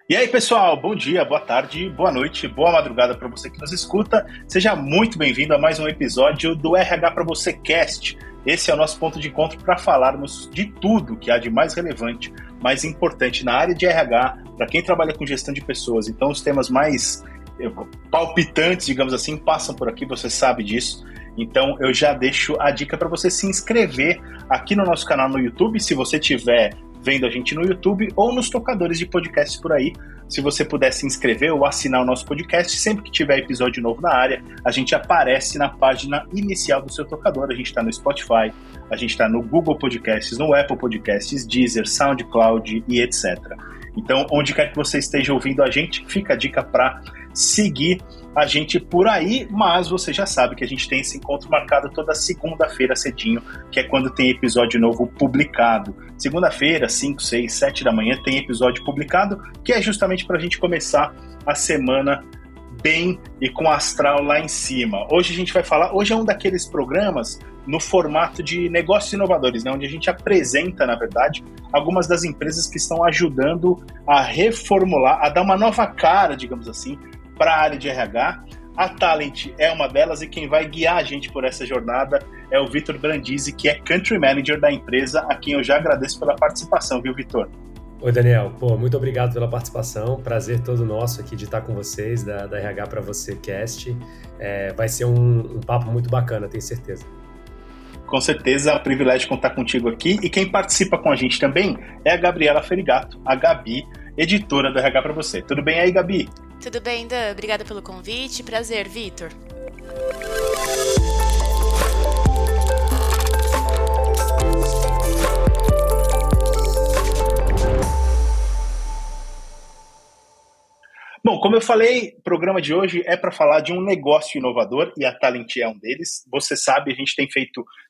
E aí, pessoal, bom dia, boa tarde, boa noite, boa madrugada para você que nos escuta. Seja muito bem-vindo a mais um episódio do RH para você Cast. Esse é o nosso ponto de encontro para falarmos de tudo que há de mais relevante, mais importante na área de RH, para quem trabalha com gestão de pessoas. Então, os temas mais palpitantes, digamos assim, passam por aqui, você sabe disso. Então, eu já deixo a dica para você se inscrever aqui no nosso canal no YouTube, se você tiver vendo a gente no YouTube ou nos tocadores de podcast por aí. Se você puder se inscrever ou assinar o nosso podcast, sempre que tiver episódio novo na área, a gente aparece na página inicial do seu tocador. A gente está no Spotify, a gente está no Google Podcasts, no Apple Podcasts, Deezer, SoundCloud e etc. Então, onde quer que você esteja ouvindo a gente, fica a dica para seguir a gente por aí, mas você já sabe que a gente tem esse encontro marcado toda segunda-feira cedinho, que é quando tem episódio novo publicado. Segunda-feira, 5, 6, 7 da manhã tem episódio publicado, que é justamente para a gente começar a semana bem e com astral lá em cima. Hoje a gente vai falar, hoje é um daqueles programas no formato de negócios inovadores, né, onde a gente apresenta, na verdade, algumas das empresas que estão ajudando a reformular, a dar uma nova cara, digamos assim, para a área de RH. A Talent é uma delas e quem vai guiar a gente por essa jornada é o Vitor Brandisi, que é Country Manager da empresa, a quem eu já agradeço pela participação, viu, Vitor? Oi, Daniel. Muito obrigado pela participação. Prazer todo nosso aqui de estar com vocês, da RH para você Cast. Vai ser um papo muito bacana, tenho certeza. Com certeza, é um privilégio contar contigo aqui. E quem participa com a gente também é a Gabriela Ferigato, a Gabi, editora do RH para você. Tudo bem aí, Gabi? Tudo bem, Dan. Obrigada pelo convite. Prazer, Vitor. Bom, como eu falei, o programa de hoje é para falar de um negócio inovador e a Talent é um deles. Você sabe, a gente tem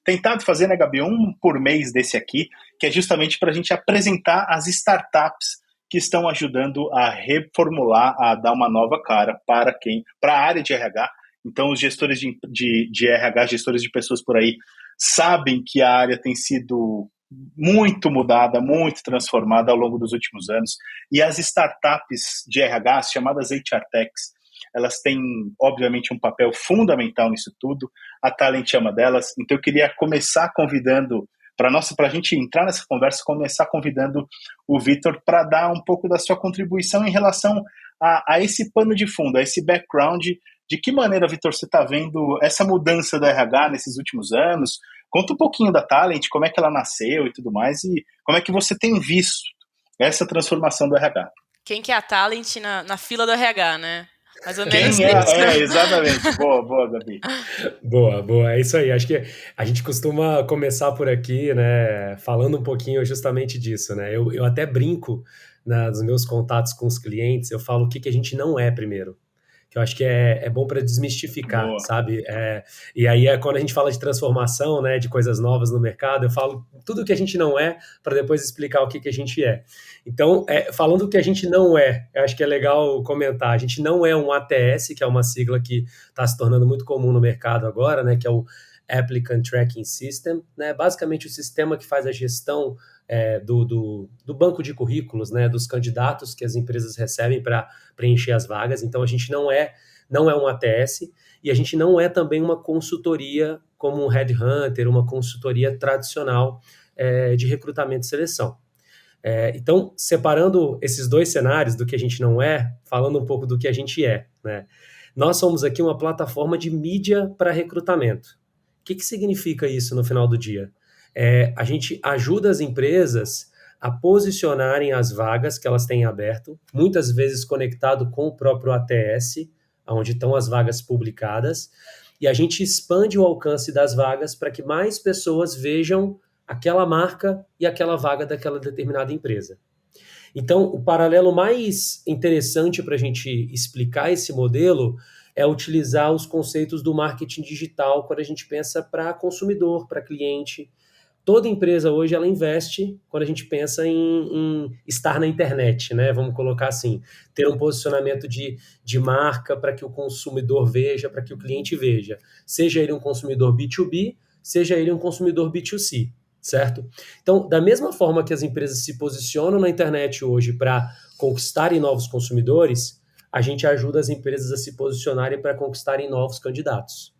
tentado fazer, né, Gabi, um por mês desse aqui, que é justamente para a gente apresentar as startups que estão ajudando a reformular, a dar uma nova cara para a área de RH. Então, os gestores de RH, gestores de pessoas por aí, sabem que a área tem sido muito mudada, muito transformada ao longo dos últimos anos. E as startups de RH, as chamadas HR Techs, elas têm, obviamente, um papel fundamental nisso tudo. A Talent é uma delas. Então, eu queria começar convidando, para a gente entrar nessa conversa, começar convidando o Vitor para dar um pouco da sua contribuição em relação a esse pano de fundo, a esse background. De que maneira, Vitor, você está vendo essa mudança da RH nesses últimos anos? Conta um pouquinho da Talent, como é que ela nasceu e tudo mais, e como é que você tem visto essa transformação do RH. Quem que é a Talent na fila do RH, né? Mais ou menos Quem isso. Exatamente. Boa, Gabi. Boa, é isso aí. Acho que a gente costuma começar por aqui, né, falando um pouquinho justamente disso, né? Eu até brinco nos meus contatos com os clientes, eu falo o que a gente não é primeiro. Que eu acho que é bom para desmistificar, Boa. sabe? E aí quando a gente fala de transformação, né, de coisas novas no mercado, eu falo tudo que a gente não é para depois explicar o que a gente é. Então, falando o que a gente não é, eu acho que é legal comentar. A gente não é um ATS, que é uma sigla que está se tornando muito comum no mercado agora, né, que é o Applicant Tracking System, né? Basicamente o sistema que faz a gestão do banco de currículos, né, dos candidatos que as empresas recebem para preencher as vagas. Então, a gente não é um ATS e a gente não é também uma consultoria como um headhunter, uma consultoria tradicional de recrutamento e seleção. Então, separando esses dois cenários do que a gente não é, falando um pouco do que a gente é, né? Nós somos aqui uma plataforma de mídia para recrutamento. O que significa isso no final do dia? A gente ajuda as empresas a posicionarem as vagas que elas têm aberto, muitas vezes conectado com o próprio ATS, onde estão as vagas publicadas, e a gente expande o alcance das vagas para que mais pessoas vejam aquela marca e aquela vaga daquela determinada empresa. Então, o paralelo mais interessante para a gente explicar esse modelo é utilizar os conceitos do marketing digital quando a gente pensa para consumidor, para cliente. Toda empresa hoje ela investe quando a gente pensa em estar na internet, né? Vamos colocar assim, ter um posicionamento de marca para que o consumidor veja, para que o cliente veja. Seja ele um consumidor B2B, seja ele um consumidor B2C. certo? Então, da mesma forma que as empresas se posicionam na internet hoje para conquistarem novos consumidores, a gente ajuda as empresas a se posicionarem para conquistarem novos candidatos.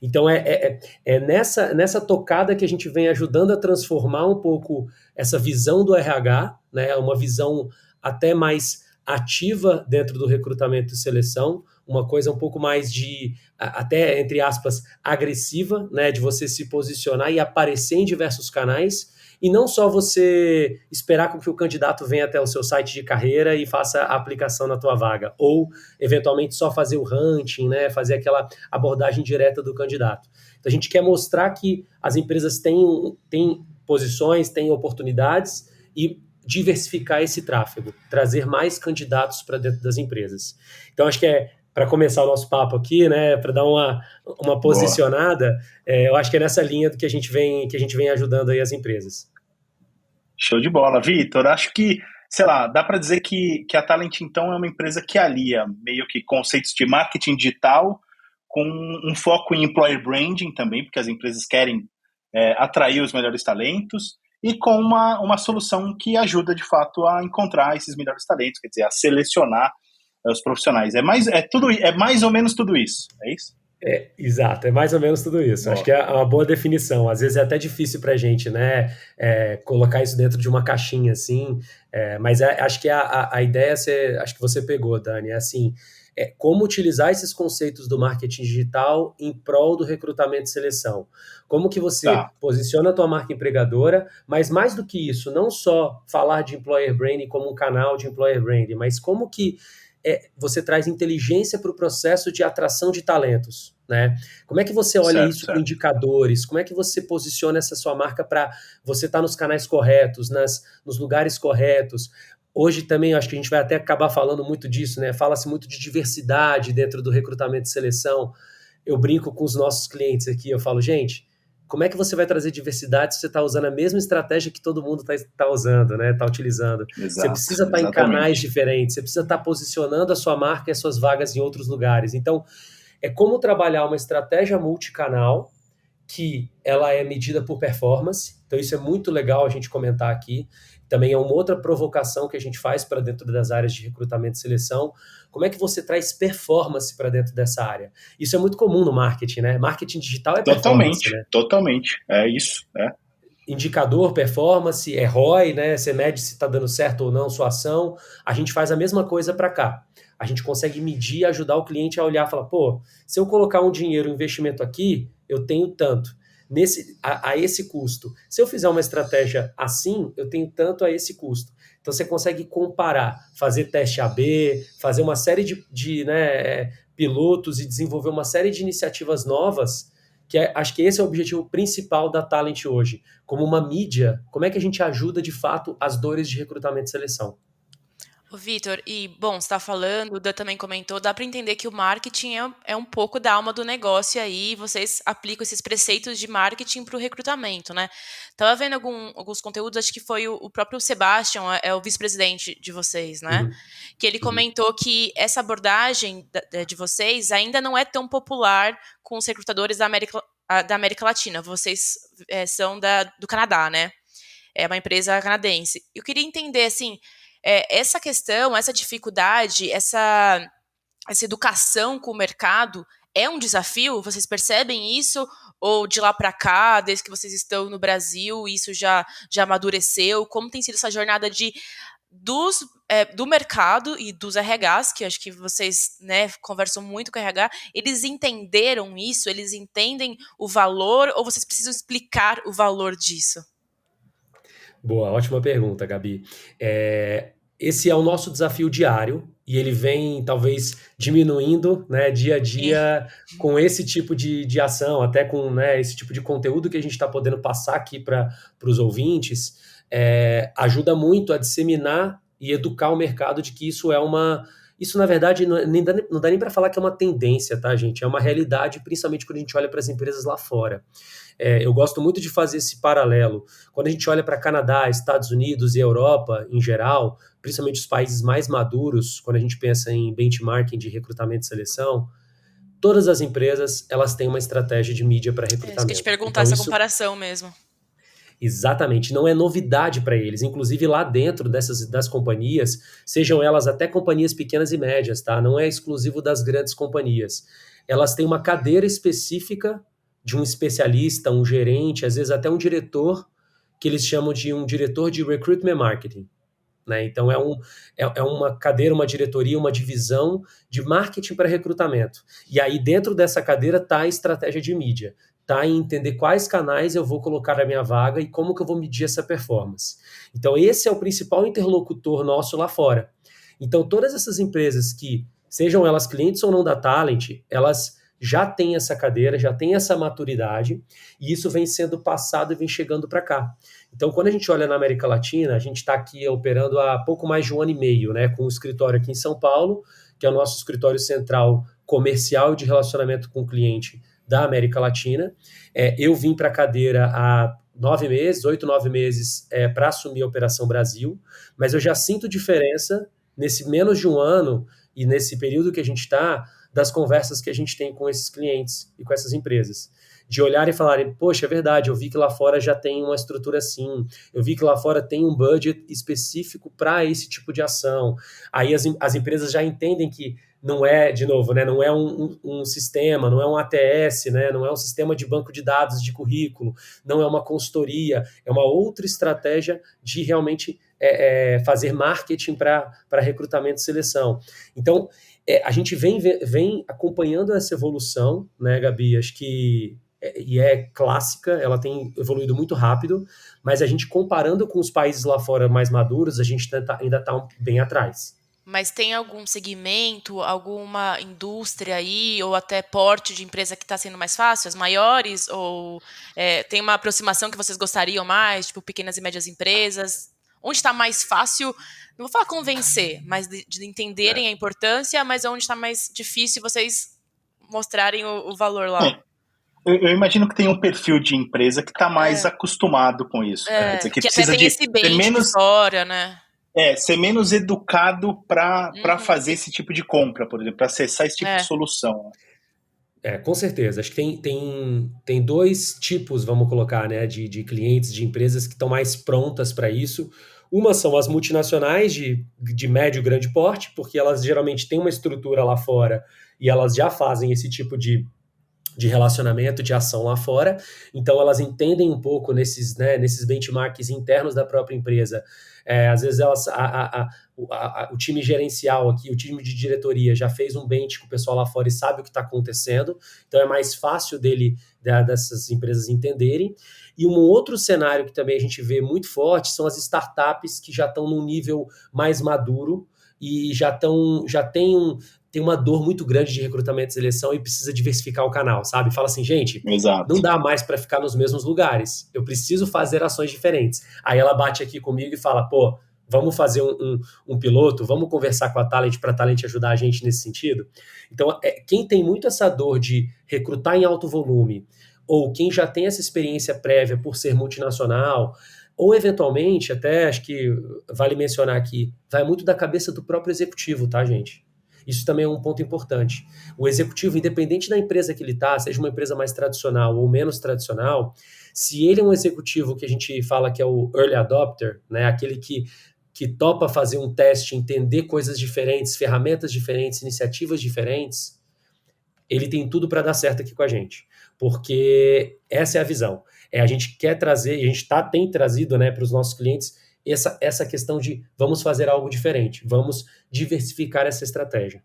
Então, é nessa tocada que a gente vem ajudando a transformar um pouco essa visão do RH, né, uma visão até mais ativa dentro do recrutamento e seleção, uma coisa um pouco mais de, até entre aspas, agressiva, né, de você se posicionar e aparecer em diversos canais, e não só você esperar com que o candidato venha até o seu site de carreira e faça a aplicação na tua vaga, ou eventualmente só fazer o hunting, né, fazer aquela abordagem direta do candidato. Então a gente quer mostrar que as empresas têm posições, têm oportunidades e diversificar esse tráfego, trazer mais candidatos para dentro das empresas. Então acho que para começar o nosso papo aqui, né, para dar uma posicionada, eu acho que é nessa linha do que a gente vem ajudando aí as empresas. Show de bola, Vitor. Acho que, sei lá, dá para dizer que a Talent, então, é uma empresa que alia meio que conceitos de marketing digital com um foco em employer branding também, porque as empresas querem atrair os melhores talentos, e com uma solução que ajuda, de fato, a encontrar esses melhores talentos, quer dizer, a selecionar os profissionais. É mais ou menos tudo isso, é isso? Exato, é mais ou menos tudo isso. Boa. Acho que é uma boa definição. Às vezes é até difícil para a gente, né, colocar isso dentro de uma caixinha, assim, mas acho que a ideia, acho que você pegou, Dani, é assim, como utilizar esses conceitos do marketing digital em prol do recrutamento e seleção. Como que você posiciona a tua marca empregadora, mas mais do que isso, não só falar de employer branding como um canal de employer branding, mas como que você traz inteligência para o processo de atração de talentos, né? Como é que você olha isso com indicadores? Como é que você posiciona essa sua marca para você estar nos canais corretos, nos lugares corretos? Hoje também, acho que a gente vai até acabar falando muito disso, né? Fala-se muito de diversidade dentro do recrutamento e seleção. Eu brinco com os nossos clientes aqui, eu falo, gente, como é que você vai trazer diversidade se você está usando a mesma estratégia que todo mundo está usando, né? Está utilizando. Você precisa estar em canais diferentes, você precisa estar posicionando a sua marca e as suas vagas em outros lugares. Então, é como trabalhar uma estratégia multicanal que ela é medida por performance. Então, isso é muito legal a gente comentar aqui. Também é uma outra provocação que a gente faz para dentro das áreas de recrutamento e seleção. Como é que você traz performance para dentro dessa área? Isso é muito comum no marketing, né? Marketing digital é performance, né? Totalmente, é isso, Indicador, performance, ROI, né? Você mede se está dando certo ou não sua ação. A gente faz a mesma coisa para cá. A gente consegue medir e ajudar o cliente a olhar e falar, pô, se eu colocar um dinheiro, um investimento aqui, eu tenho tanto. A esse custo. Se eu fizer uma estratégia assim, eu tenho tanto a esse custo. Então você consegue comparar, fazer teste AB, fazer uma série de pilotos e desenvolver uma série de iniciativas novas, que acho que esse é o objetivo principal da Talent hoje. Como uma mídia, como é que a gente ajuda de fato as dores de recrutamento e seleção? Ô, Vitor, e bom, você está falando, o Dan também comentou, dá para entender que o marketing é um pouco da alma do negócio aí, vocês aplicam esses preceitos de marketing para o recrutamento, né? Tava vendo alguns conteúdos, acho que foi o próprio Sebastian, é o vice-presidente de vocês, né? Uhum. Que ele comentou que essa abordagem de vocês ainda não é tão popular com os recrutadores da América Latina. Vocês são do Canadá, né? É uma empresa canadense. Eu queria entender, assim, essa questão, essa dificuldade, essa educação com o mercado é um desafio? Vocês percebem isso? Ou de lá para cá, desde que vocês estão no Brasil, isso já amadureceu? Como tem sido essa jornada do mercado e dos RHs, que acho que vocês, né, conversam muito com o RH, eles entenderam isso? Eles entendem o valor? Ou vocês precisam explicar o valor disso? Boa, ótima pergunta, Gabi. Esse é o nosso desafio diário e ele vem talvez diminuindo, né, dia a dia com esse tipo de ação, até com, né, esse tipo de conteúdo que a gente está podendo passar aqui para os ouvintes, ajuda muito a disseminar e educar o mercado de que isso isso, na verdade, não dá nem para falar que é uma tendência, tá, gente? É uma realidade, principalmente quando a gente olha para as empresas lá fora. Eu gosto muito de fazer esse paralelo. Quando a gente olha para Canadá, Estados Unidos e Europa em geral, principalmente os países mais maduros, quando a gente pensa em benchmarking de recrutamento e seleção, todas as empresas elas têm uma estratégia de mídia para recrutamento. Isso que eu te perguntar, então, essa comparação mesmo. Exatamente, não é novidade para eles. Inclusive lá dentro das companhias, sejam elas até companhias pequenas e médias, tá? Não é exclusivo das grandes companhias. Elas têm uma cadeira específica de um especialista, um gerente, às vezes até um diretor, que eles chamam de um diretor de recruitment marketing. Né? Então, é uma cadeira, uma diretoria, uma divisão de marketing para recrutamento. E aí, dentro dessa cadeira, está a estratégia de mídia. Está em entender quais canais eu vou colocar na minha vaga e como que eu vou medir essa performance. Então, esse é o principal interlocutor nosso lá fora. Então, todas essas empresas que, sejam elas clientes ou não da Talent, elas já têm essa cadeira, já têm essa maturidade, e isso vem sendo passado e vem chegando para cá. Então, quando a gente olha na América Latina, a gente está aqui operando há pouco mais de 1 ano e meio, né, com um escritório aqui em São Paulo, que é o nosso escritório central comercial de relacionamento com o cliente da América Latina. Eu vim para a cadeira há 9 meses, 8, 9 meses, para assumir a Operação Brasil, mas eu já sinto diferença nesse menos de 1 ano e nesse período que a gente está, das conversas que a gente tem com esses clientes e com essas empresas. De olhar e falarem, poxa, é verdade, eu vi que lá fora já tem uma estrutura assim, eu vi que lá fora tem um budget específico para esse tipo de ação. Aí as empresas já entendem que não é, de novo, né, não é um sistema, não é um ATS, né, não é um sistema de banco de dados de currículo, não é uma consultoria, é uma outra estratégia de realmente fazer marketing para recrutamento e seleção. Então, a gente vem acompanhando essa evolução, né, Gabi? Acho que é clássica, ela tem evoluído muito rápido, mas a gente comparando com os países lá fora mais maduros, a gente ainda está bem atrás. Mas tem algum segmento, alguma indústria aí, ou até porte de empresa que está sendo mais fácil, as maiores? Ou tem uma aproximação que vocês gostariam mais, tipo pequenas e médias empresas? Onde está mais fácil, não vou falar convencer, mas de entenderem a importância, mas onde está mais difícil vocês mostrarem o valor lá? Eu imagino que tem um perfil de empresa que está mais acostumado com isso. Né? Quer dizer, que até tem esse bem de fora, né? Ser menos educado para fazer esse tipo de compra, por exemplo, para acessar esse tipo de solução. Com certeza. Acho que tem 2 tipos, vamos colocar, né, de clientes, de empresas que estão mais prontas para isso. Uma são as multinacionais de médio e grande porte, porque elas geralmente têm uma estrutura lá fora e elas já fazem esse tipo de relacionamento, de ação lá fora. Então, elas entendem um pouco nesses benchmarks internos da própria empresa. Às vezes, o time gerencial aqui, o time de diretoria já fez um bench com o pessoal lá fora e sabe o que está acontecendo. Então, é mais fácil dessas empresas entenderem. E um outro cenário que também a gente vê muito forte são as startups que já estão num nível mais maduro e já tem uma dor muito grande de recrutamento e seleção e precisa diversificar o canal, sabe? Fala assim, gente, Exato. Não dá mais para ficar nos mesmos lugares, eu preciso fazer ações diferentes. Aí ela bate aqui comigo e fala, pô, vamos fazer um piloto, vamos conversar com a Talent para a Talent ajudar a gente nesse sentido. Então, quem tem muito essa dor de recrutar em alto volume, ou quem já tem essa experiência prévia por ser multinacional, ou eventualmente, até acho que vale mencionar aqui, vai muito da cabeça do próprio executivo, tá, gente? Isso também é um ponto importante. O executivo, independente da empresa que ele está, seja uma empresa mais tradicional ou menos tradicional, se ele é um executivo que a gente fala que é o early adopter, né, aquele que topa fazer um teste, entender coisas diferentes, ferramentas diferentes, iniciativas diferentes, ele tem tudo para dar certo aqui com a gente. Porque essa é a visão. A gente quer trazer, e a gente tem trazido, né, para os nossos clientes essa questão de vamos fazer algo diferente, vamos diversificar essa estratégia.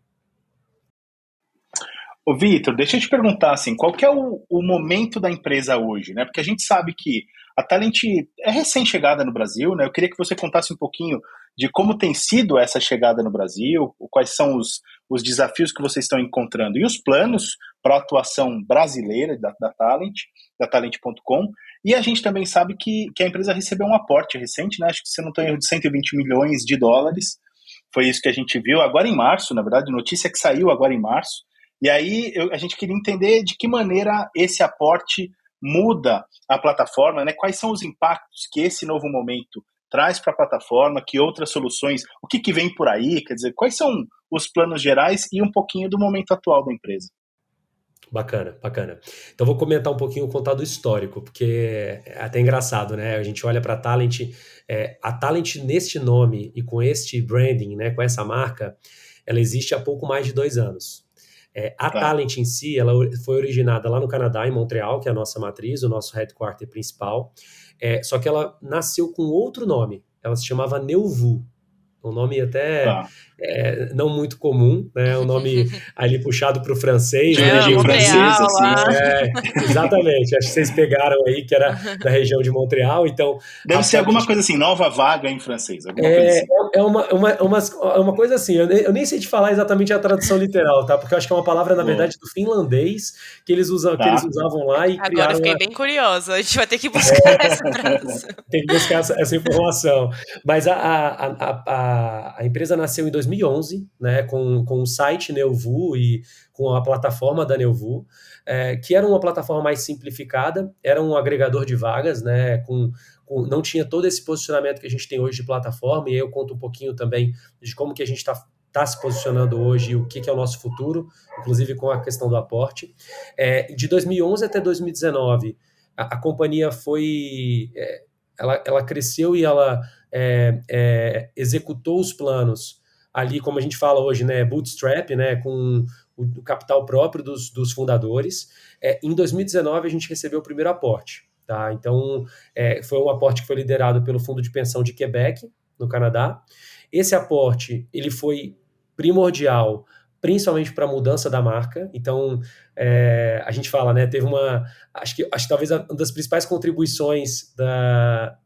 Ô, Vitor, deixa eu te perguntar, assim, qual que é o momento da empresa hoje, né? Porque a gente sabe que a Talent é recém-chegada no Brasil, né? Eu queria que você contasse um pouquinho de como tem sido essa chegada no Brasil, quais são os desafios que vocês estão encontrando e os planos para a atuação brasileira da Talent, da Talent.com. E a gente também sabe que a empresa recebeu um aporte recente, né? Acho que, se não estou em erro, de 120 milhões de dólares. Foi isso que a gente viu agora em março, na verdade, notícia que saiu agora em março. E aí a gente queria entender de que maneira esse aporte muda a plataforma, né? Quais são os impactos que esse novo momento traz para a plataforma, que outras soluções, o que vem por aí, quer dizer, quais são os planos gerais e um pouquinho do momento atual da empresa. Bacana, bacana. Então vou comentar um pouquinho, contar do histórico, porque é até engraçado, né? A gente olha para a Talent neste nome e com este branding, né, com essa marca, ela existe há pouco mais de 2 anos. A Tá. Talent em si, ela foi originada lá no Canadá, em Montreal, que é a nossa matriz, o nosso headquarter principal. Só que ela nasceu com outro nome. Ela se chamava Neuvu. Um nome até Tá. não muito comum, né? Um nome ali puxado para o francês, De né? origem francesa, Montreal assim. lá. Exatamente. Acho que vocês pegaram aí que era da região de Montreal. Então, Deve ser alguma coisa assim, nova vaga em francês, alguma coisa é, assim. uma coisa assim, eu nem sei te falar exatamente a tradução literal, tá? Porque eu acho que é uma palavra, na Boa. verdade, do finlandês que eles Tá. usavam lá e Agora eu criaram fiquei bem curiosa. A gente vai ter que buscar essa tradução. tem que buscar essa informação. Mas a empresa nasceu em 2011, né, com o site Neuvu e com a plataforma da Neuvu, que era uma plataforma mais simplificada, era um agregador de vagas, né, não tinha todo esse posicionamento que a gente tem hoje de plataforma, e aí eu conto um pouquinho também de como que a gente está se posicionando hoje e o que é o nosso futuro, inclusive com a questão do aporte. De 2011 até 2019, a companhia ela cresceu e ela executou os planos ali, como a gente fala hoje, né, bootstrap, né, com o capital próprio dos fundadores. Em 2019, a gente recebeu o primeiro aporte. Tá? Então, foi um aporte que foi liderado pelo Fundo de Pensão de Quebec, no Canadá. Esse aporte ele foi primordial, principalmente para a mudança da marca. Então, a gente fala, né, teve acho que talvez uma das principais contribuições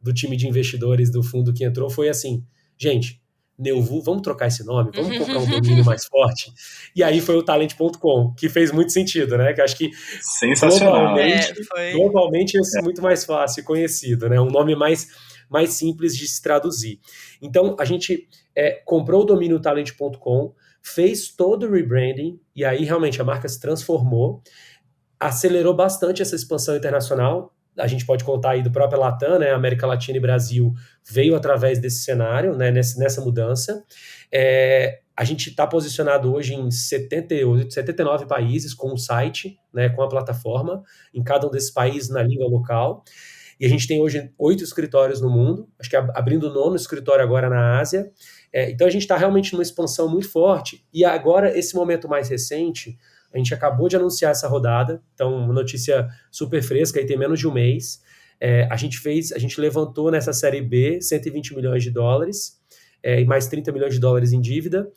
do time de investidores do fundo que entrou foi assim, gente, Neuvu, vamos trocar esse nome, vamos comprar um domínio mais forte. E aí foi o Talent.com, que fez muito sentido, né? Que acho que Sensacional. globalmente é muito mais fácil e conhecido, né? Um nome mais simples de se traduzir. Então, a gente comprou o domínio Talent.com, fez todo o rebranding, e aí realmente a marca se transformou, acelerou bastante essa expansão internacional. A gente pode contar aí do próprio Latam, né? América Latina e Brasil veio através desse cenário, né? Nessa mudança. A gente está posicionado hoje em 78, 79 países com o site, né? Com a plataforma, em cada um desses países na língua local. E a gente tem hoje 8 escritórios no mundo, acho que abrindo o 9º escritório agora na Ásia. Então a gente está realmente numa expansão muito forte. E agora, esse momento mais recente, a gente acabou de anunciar essa rodada, então uma notícia super fresca, aí tem menos de um mês. A gente levantou nessa série B 120 milhões de dólares, e mais 30 milhões de dólares em dívida,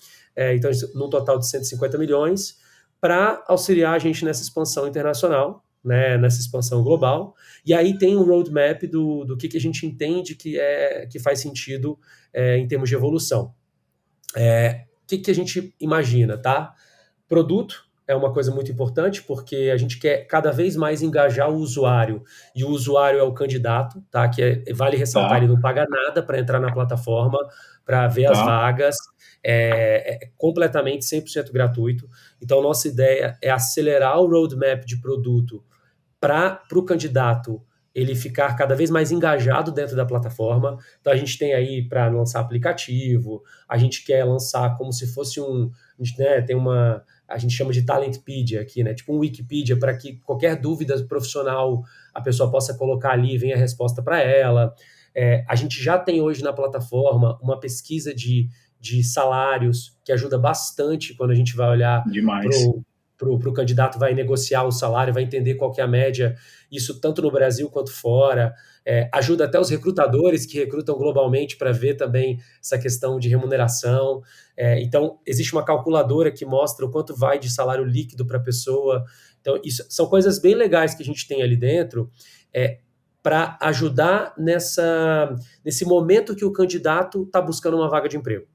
então num total de 150 milhões, para auxiliar a gente nessa expansão internacional, né, nessa expansão global. E aí tem um roadmap do que a gente entende que faz sentido em termos de evolução. O que a gente imagina, tá? Produto é uma coisa muito importante, porque a gente quer cada vez mais engajar o usuário, e o usuário é o candidato, tá? Vale ressaltar, Tá. ele não paga nada para entrar na plataforma, para ver as vagas, é completamente 100% gratuito. Então, nossa ideia é acelerar o roadmap de produto para o candidato ele ficar cada vez mais engajado dentro da plataforma. Então, a gente tem aí para lançar aplicativo, a gente quer lançar como se fosse a gente, né, a gente chama de Talentpedia aqui, né, tipo um Wikipedia, para que qualquer dúvida profissional a pessoa possa colocar ali e venha a resposta para ela. A gente já tem hoje na plataforma uma pesquisa de salários que ajuda bastante quando a gente vai olhar para o candidato, vai negociar o salário, vai entender qual que é a média, isso tanto no Brasil quanto fora. Ajuda até os recrutadores que recrutam globalmente para ver também essa questão de remuneração. Então, existe uma calculadora que mostra o quanto vai de salário líquido para a pessoa. Então, isso são coisas bem legais que a gente tem ali dentro, para ajudar nesse momento que o candidato está buscando uma vaga de emprego.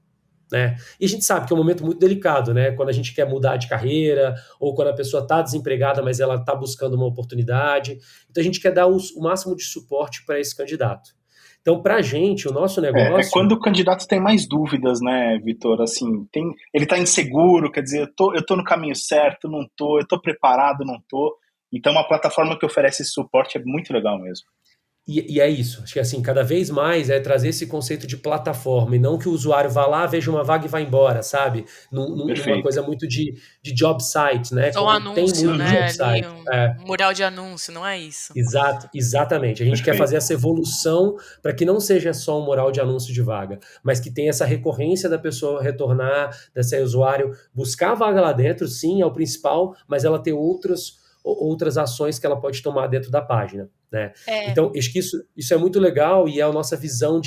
Né? E a gente sabe que é um momento muito delicado, né? Quando a gente quer mudar de carreira, ou quando a pessoa está desempregada, mas ela está buscando uma oportunidade. Então a gente quer dar o máximo de suporte para esse candidato. Então, para a gente, o nosso negócio... quando o candidato tem mais dúvidas, né, Vitor? Assim, ele está inseguro, quer dizer, eu tô no caminho certo, não tô, eu tô preparado, não tô. Então, uma plataforma que oferece esse suporte é muito legal mesmo. E é isso, acho que assim, cada vez mais é trazer esse conceito de plataforma, e não que o usuário vá lá, veja uma vaga e vá embora, sabe? Numa Perfeito. coisa muito de job site, né? Só um Como tem anúncio, muito né, job ali, site. um mural de anúncio, não é isso. Exatamente. A gente quer fazer Perfeito. essa evolução para que não seja só um mural de anúncio de vaga, mas que tenha essa recorrência da pessoa retornar, desse usuário buscar a vaga lá dentro, sim, é o principal, mas ela ter outras ações que ela pode tomar dentro da página, né? É, Então, acho que isso é muito legal e é a nossa visão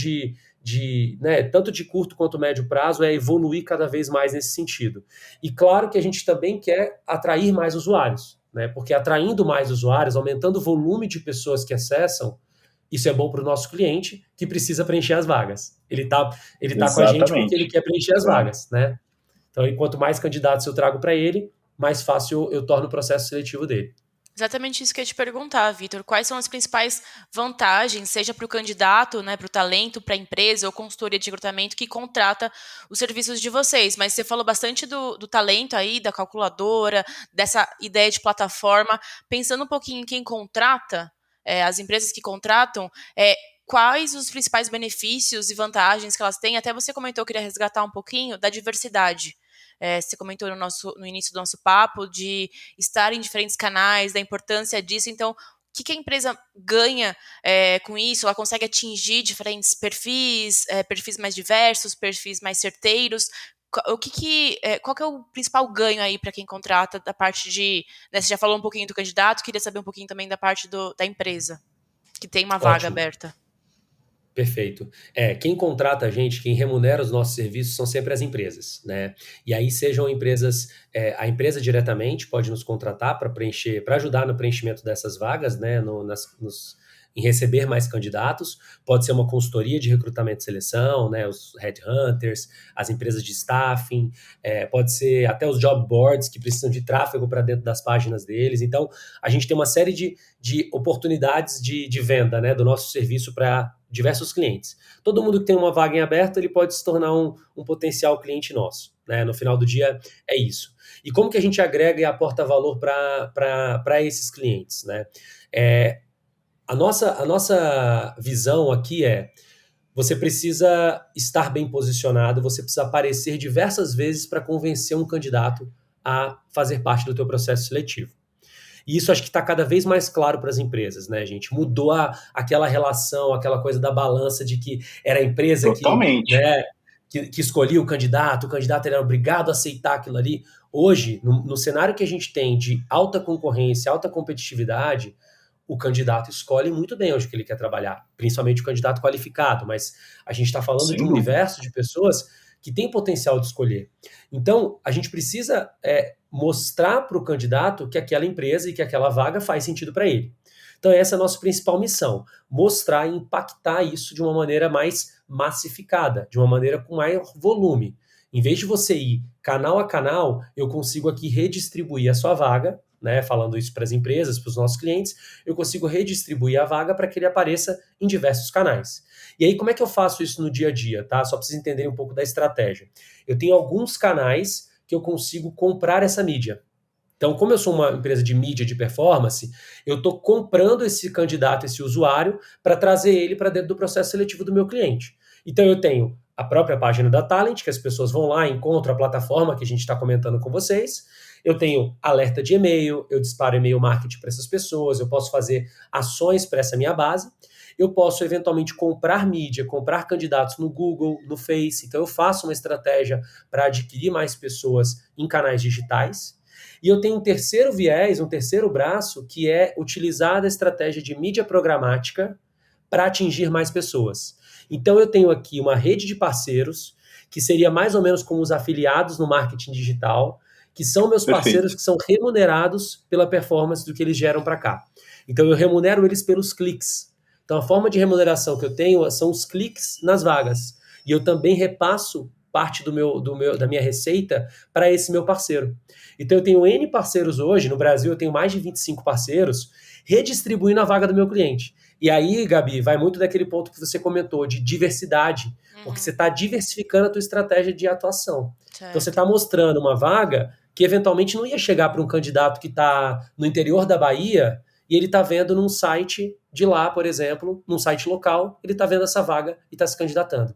né, tanto de curto quanto médio prazo, é evoluir cada vez mais nesse sentido. E claro que a gente também quer atrair mais usuários, né? Porque atraindo mais usuários, aumentando o volume de pessoas que acessam, isso é bom para o nosso cliente que precisa preencher as vagas. Ele tá com a gente porque ele Exatamente. quer preencher as Exato. vagas, né? Então, quanto mais candidatos eu trago para ele, mais fácil eu torno o processo seletivo dele. exatamente isso que eu ia te perguntar, Vitor. Quais são as principais vantagens, seja para o candidato, né, para o talento, para a empresa ou consultoria de recrutamento que contrata os serviços de vocês? Mas você falou bastante do talento aí, da calculadora, dessa ideia de plataforma. Pensando um pouquinho em quem contrata, as empresas que contratam, quais os principais benefícios e vantagens que elas têm? Até você comentou, eu queria resgatar um pouquinho da diversidade. Você comentou no início do nosso papo de estar em diferentes canais, da importância disso. Então, o que a empresa ganha com isso? Ela consegue atingir diferentes perfis, perfis mais diversos, perfis mais certeiros. Qual que é o principal ganho aí para quem contrata da parte de... Né, você já falou um pouquinho do candidato, queria saber um pouquinho também da parte da empresa, que tem uma vaga Ótimo. aberta. Perfeito. Quem contrata a gente, quem remunera os nossos serviços são sempre as empresas, né? E aí sejam empresas, a empresa diretamente pode nos contratar para preencher, para ajudar no preenchimento dessas vagas, né? Em receber mais candidatos. Pode ser uma consultoria de recrutamento e seleção, né? Os headhunters, as empresas de staffing, pode ser até os job boards que precisam de tráfego para dentro das páginas deles. Então, a gente tem uma série de oportunidades de venda, né? Do nosso serviço para diversos clientes. Todo mundo que tem uma vaga em aberto, ele pode se tornar um potencial cliente nosso, né? No final do dia, é isso. E como que a gente agrega e aporta valor para esses clientes, né? A nossa visão aqui você precisa estar bem posicionado, você precisa aparecer diversas vezes para convencer um candidato a fazer parte do teu processo seletivo. E isso acho que está cada vez mais claro para as empresas, né, gente? Mudou aquela relação, aquela coisa da balança de que era a empresa Totalmente. né, que escolhia o candidato era obrigado a aceitar aquilo ali. Hoje, no cenário que a gente tem de alta concorrência, alta competitividade, o candidato escolhe muito bem onde que ele quer trabalhar, principalmente o candidato qualificado, mas a gente está falando de Sem um dúvida. universo de pessoas que tem potencial de escolher. Então, a gente precisa mostrar para o candidato que aquela empresa e que aquela vaga faz sentido para ele. Então, essa é a nossa principal missão, mostrar e impactar isso de uma maneira mais massificada, de uma maneira com maior volume. Em vez de você ir canal a canal, eu consigo aqui redistribuir a sua vaga, né, falando isso para as empresas, para os nossos clientes, eu consigo redistribuir a vaga para que ele apareça em diversos canais. E aí, como é que eu faço isso no dia a dia, tá? Só para vocês entenderem um pouco da estratégia. Eu tenho alguns canais que eu consigo comprar essa mídia. Então, como eu sou uma empresa de mídia de performance, eu estou comprando esse candidato, esse usuário, para trazer ele para dentro do processo seletivo do meu cliente. Então, eu tenho a própria página da Talent, que as pessoas vão lá, encontram a plataforma que a gente está comentando com vocês. Eu tenho alerta de e-mail, eu disparo e-mail marketing para essas pessoas, eu posso fazer ações para essa minha base. Eu posso, eventualmente, comprar mídia, comprar candidatos no Google, no Face. Então, eu faço uma estratégia para adquirir mais pessoas em canais digitais. E eu tenho um terceiro viés, um terceiro braço, que é utilizar a estratégia de mídia programática para atingir mais pessoas. Então, eu tenho aqui uma rede de parceiros, que seria mais ou menos como os afiliados no marketing digital, que são meus parceiros Perfeito. que são remunerados pela performance do que eles geram para cá. Então, eu remunero eles pelos cliques. Então, a forma de remuneração que eu tenho são os cliques nas vagas. E eu também repasso parte da minha receita para esse meu parceiro. Então, eu tenho N parceiros hoje, no Brasil eu tenho mais de 25 parceiros, redistribuindo a vaga do meu cliente. E aí, Gabi, vai muito daquele ponto que você comentou, de diversidade, porque você está diversificando a tua estratégia de atuação. Então, você Certo. está mostrando uma vaga que eventualmente não ia chegar para um candidato que está no interior da Bahia e ele está vendo num site de lá, por exemplo, num site local, ele está vendo essa vaga e está se candidatando.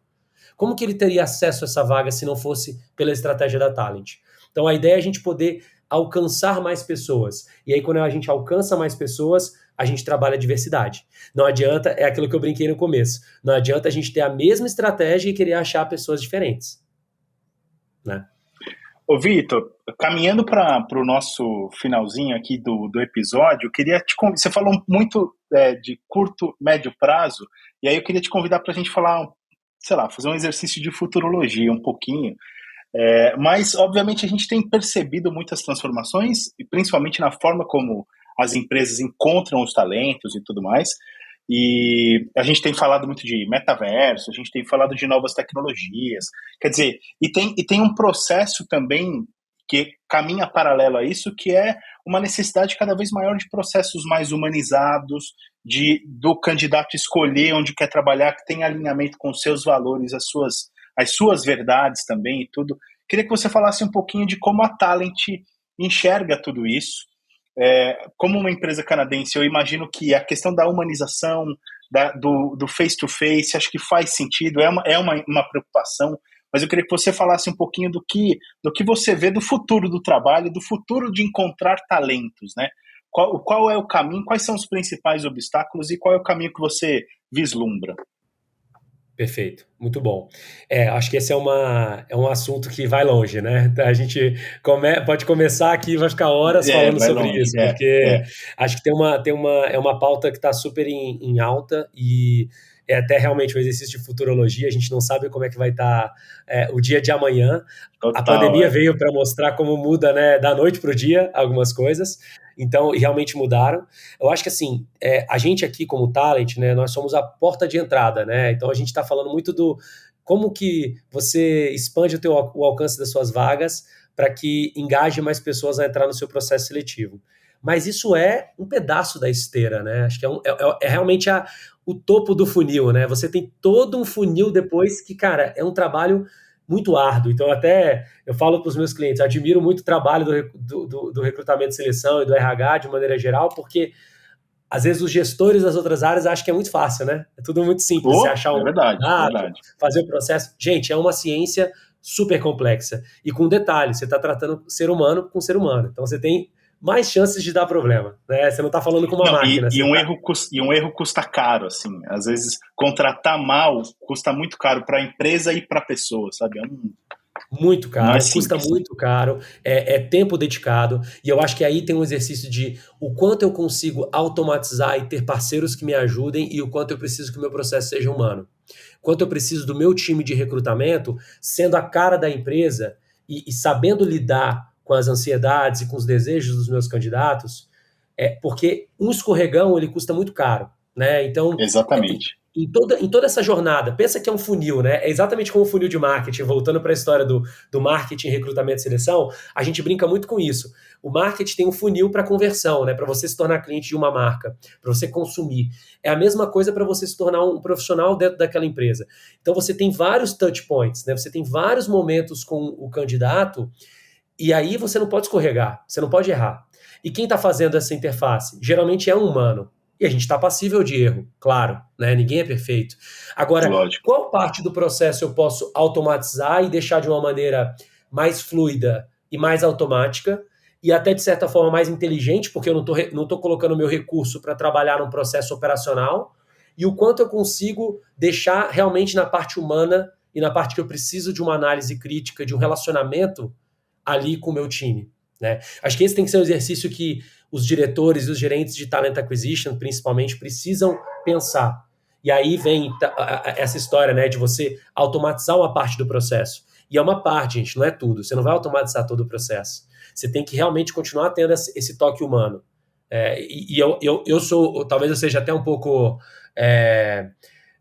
Como que ele teria acesso a essa vaga se não fosse pela estratégia da Talent? Então a ideia é a gente poder alcançar mais pessoas. E aí quando a gente alcança mais pessoas, a gente trabalha a diversidade. Não adianta, é aquilo que eu brinquei no começo, não adianta a gente ter a mesma estratégia e querer achar pessoas diferentes. Né? Ô, Vitor, caminhando para o nosso finalzinho aqui do episódio, eu queria você falou muito de curto, médio prazo, e aí eu queria te convidar para a gente falar, sei lá, fazer um exercício de futurologia um pouquinho. Mas, obviamente, a gente tem percebido muitas transformações, e principalmente na forma como as empresas encontram os talentos e tudo mais. E a gente tem falado muito de metaverso, a gente tem falado de novas tecnologias. Quer dizer, e tem um processo também que caminha paralelo a isso, que é uma necessidade cada vez maior de processos mais humanizados, do candidato escolher onde quer trabalhar, que tem alinhamento com os seus valores, as suas verdades também e tudo. Queria que você falasse um pouquinho de como a Talent enxerga tudo isso. Como uma empresa canadense, eu imagino que a questão da humanização, do face-to-face, acho que faz sentido, é uma preocupação, mas eu queria que você falasse um pouquinho do que você vê do futuro do trabalho, do futuro de encontrar talentos, né? Qual é o caminho, quais são os principais obstáculos e qual é o caminho que você vislumbra? Perfeito, muito bom. Acho que esse é um assunto que vai longe, né? A gente pode começar aqui e vai ficar horas falando sobre longe, isso, porque acho que é uma pauta que está super em alta e é até realmente um exercício de futurologia, a gente não sabe como é que vai estar o dia de amanhã. Total, a pandemia veio para mostrar como muda, né, da noite para o dia algumas coisas, então, e realmente mudaram. Eu acho que assim, a gente aqui como Talent, né, nós somos a porta de entrada, né, então a gente está falando muito do como que você expande o alcance das suas vagas para que engaje mais pessoas a entrar no seu processo seletivo. Mas isso é um pedaço da esteira, né? Acho que é realmente o topo do funil, né? Você tem todo um funil depois que, cara, é um trabalho muito árduo. Então, até eu falo para os meus clientes, admiro muito o trabalho do recrutamento e seleção e do RH de maneira geral, porque às vezes os gestores das outras áreas acham que é muito fácil, né? É tudo muito simples. Você achar um dado, fazer o processo. Gente, é uma ciência super complexa. E com detalhe, você está tratando ser humano com ser humano. Então, você tem mais chances de dar problema, né? Você não está falando com uma máquina. E um erro custa caro, assim. Às vezes, contratar mal custa muito caro para a empresa e para a pessoa, sabe? Muito caro, custa muito caro, é tempo dedicado, e eu acho que aí tem um exercício de o quanto eu consigo automatizar e ter parceiros que me ajudem e o quanto eu preciso que o meu processo seja humano. Quanto eu preciso do meu time de recrutamento sendo a cara da empresa e sabendo lidar com as ansiedades e com os desejos dos meus candidatos, porque um escorregão ele custa muito caro, né? Então, exatamente. Em toda essa jornada, pensa que é um funil, né? É exatamente como o funil de marketing, voltando para a história do marketing, recrutamento e seleção, a gente brinca muito com isso. O marketing tem um funil para conversão, né? Para você se tornar cliente de uma marca, para você consumir. É a mesma coisa para você se tornar um profissional dentro daquela empresa. Então você tem vários touch points, né? Você tem vários momentos com o candidato e aí você não pode escorregar, você não pode errar. E quem está fazendo essa interface? Geralmente é um humano. E a gente está passível de erro, claro, né? Ninguém é perfeito. Agora, lógico, qual parte do processo eu posso automatizar e deixar de uma maneira mais fluida e mais automática e até, de certa forma, mais inteligente, porque eu não tô colocando meu recurso para trabalhar num processo operacional, e o quanto eu consigo deixar realmente na parte humana e na parte que eu preciso de uma análise crítica, de um relacionamento ali com o meu time, né? Acho que esse tem que ser um exercício que os diretores e os gerentes de talent acquisition, principalmente, precisam pensar. E aí vem essa história, né, de você automatizar uma parte do processo. E é uma parte, gente, não é tudo. Você não vai automatizar todo o processo. Você tem que realmente continuar tendo esse toque humano. Eu sou, talvez eu seja até um pouco,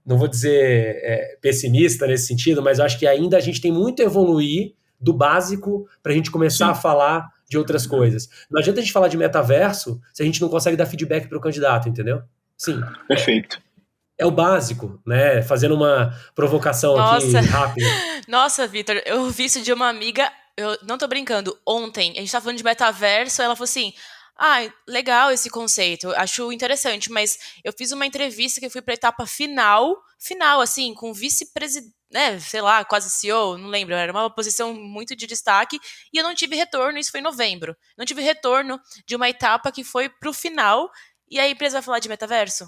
não vou dizer pessimista nesse sentido, mas eu acho que ainda a gente tem muito a evoluir do básico para a gente começar a falar de outras coisas. Não adianta a gente falar de metaverso se a gente não consegue dar feedback para o candidato, entendeu? Sim. Perfeito. É o básico, né? Fazendo uma provocação aqui rápida. Nossa, Vitor, eu vi isso de uma amiga, eu não tô brincando, ontem, a gente tava falando de metaverso, ela falou assim, legal esse conceito, acho interessante, mas eu fiz uma entrevista que eu fui pra etapa final, assim, com vice-presidente, né, sei lá, quase CEO, não lembro, era uma posição muito de destaque, e eu não tive retorno, isso foi em novembro. Não tive retorno de uma etapa que foi pro final, e a empresa vai falar de metaverso?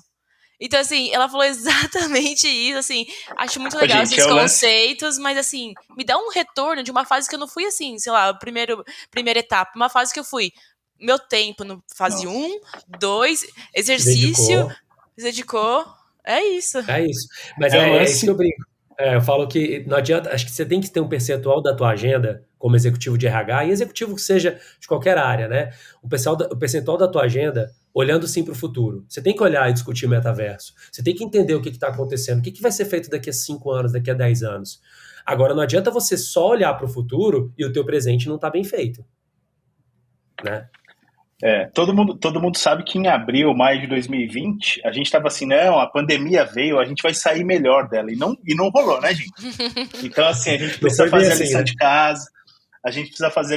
Então, assim, ela falou exatamente isso, assim, acho muito legal Gente, esses conceitos, mas, assim, me dá um retorno de uma fase que eu não fui, assim, sei lá, primeira etapa, uma fase que eu fui meu tempo no fase 1, 2, exercício, se dedicou, é isso. É isso. Mas é isso que eu brinco. Eu falo que não adianta, acho que você tem que ter um percentual da tua agenda como executivo de RH e executivo que seja de qualquer área, né? O percentual da tua agenda olhando sim para o futuro. Você tem que olhar e discutir metaverso. Você tem que entender o que está acontecendo, o que vai ser feito daqui a 5 anos, daqui a 10 anos. Agora, não adianta você só olhar para o futuro e o teu presente não está bem feito, né? Todo mundo sabe que em abril, maio de 2020, a gente estava assim, não, a pandemia veio, a gente vai sair melhor dela. E não rolou, né, gente? Então, assim, a gente precisa fazer a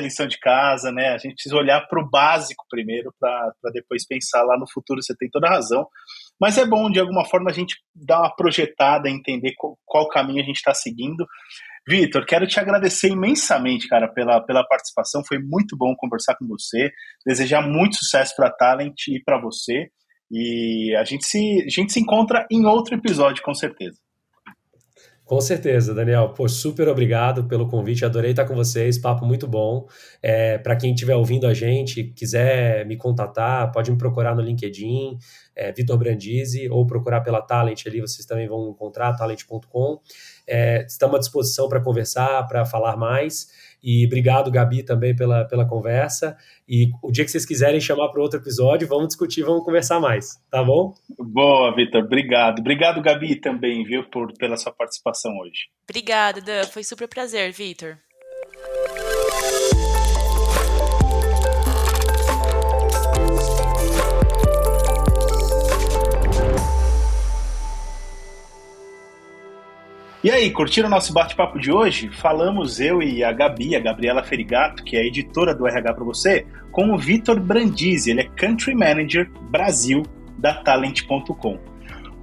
lição de casa, né? A gente precisa olhar para o básico primeiro, para depois pensar lá no futuro, você tem toda a razão. Mas é bom, de alguma forma, a gente dar uma projetada, entender qual caminho a gente está seguindo. Vitor, quero te agradecer imensamente, cara, pela participação. Foi muito bom conversar com você. Desejar muito sucesso para a Talent e para você. E a gente se encontra em outro episódio, com certeza. Com certeza, Daniel. Pô, super obrigado pelo convite. Adorei estar com vocês. Papo muito bom. Para quem estiver ouvindo a gente, quiser me contatar, pode me procurar no LinkedIn, Vitor Brandizzi, ou procurar pela Talent ali, vocês também vão encontrar, talent.com. Estamos à disposição para conversar, para falar mais. E obrigado, Gabi, também pela conversa. E o dia que vocês quiserem chamar para outro episódio, vamos discutir, vamos conversar mais, tá bom? Boa, Vitor, obrigado. Obrigado, Gabi, também, viu, pela sua participação hoje. Obrigada, Dan, foi super prazer, Vitor. E aí, curtiram o nosso bate-papo de hoje? Falamos eu e a Gabi, a Gabriela Ferigato, que é editora do RH para você, com o Vitor Brandizzi, ele é Country Manager Brasil da Talent.com.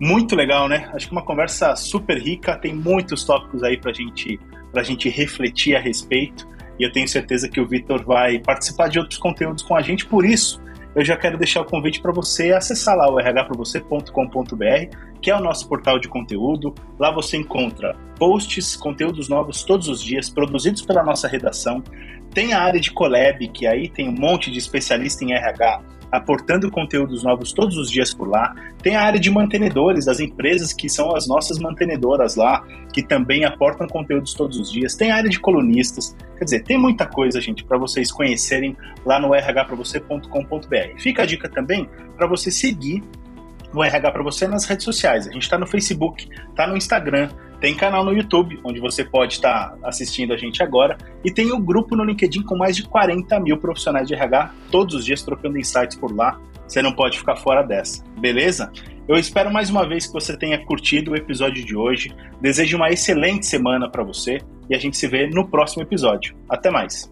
Muito legal, né? Acho que uma conversa super rica, tem muitos tópicos aí pra gente refletir a respeito, e eu tenho certeza que o Vitor vai participar de outros conteúdos com a gente, por isso eu já quero deixar o convite para você acessar lá o rhpravocê.com.br, que é o nosso portal de conteúdo. Lá você encontra posts, conteúdos novos todos os dias, produzidos pela nossa redação. Tem a área de collab, que aí tem um monte de especialista em RH aportando conteúdos novos todos os dias por lá. Tem a área de mantenedores, das empresas que são as nossas mantenedoras lá, que também aportam conteúdos todos os dias. Tem a área de colunistas. Quer dizer, tem muita coisa, gente, para vocês conhecerem lá no rhpravocê.com.br. Fica a dica também para você seguir o RH para você nas redes sociais. A gente está no Facebook, está no Instagram, tem canal no YouTube, onde você pode estar assistindo a gente agora, e tem o grupo no LinkedIn com mais de 40 mil profissionais de RH, todos os dias trocando insights por lá. Você não pode ficar fora dessa, beleza? Eu espero mais uma vez que você tenha curtido o episódio de hoje. Desejo uma excelente semana para você e a gente se vê no próximo episódio. Até mais!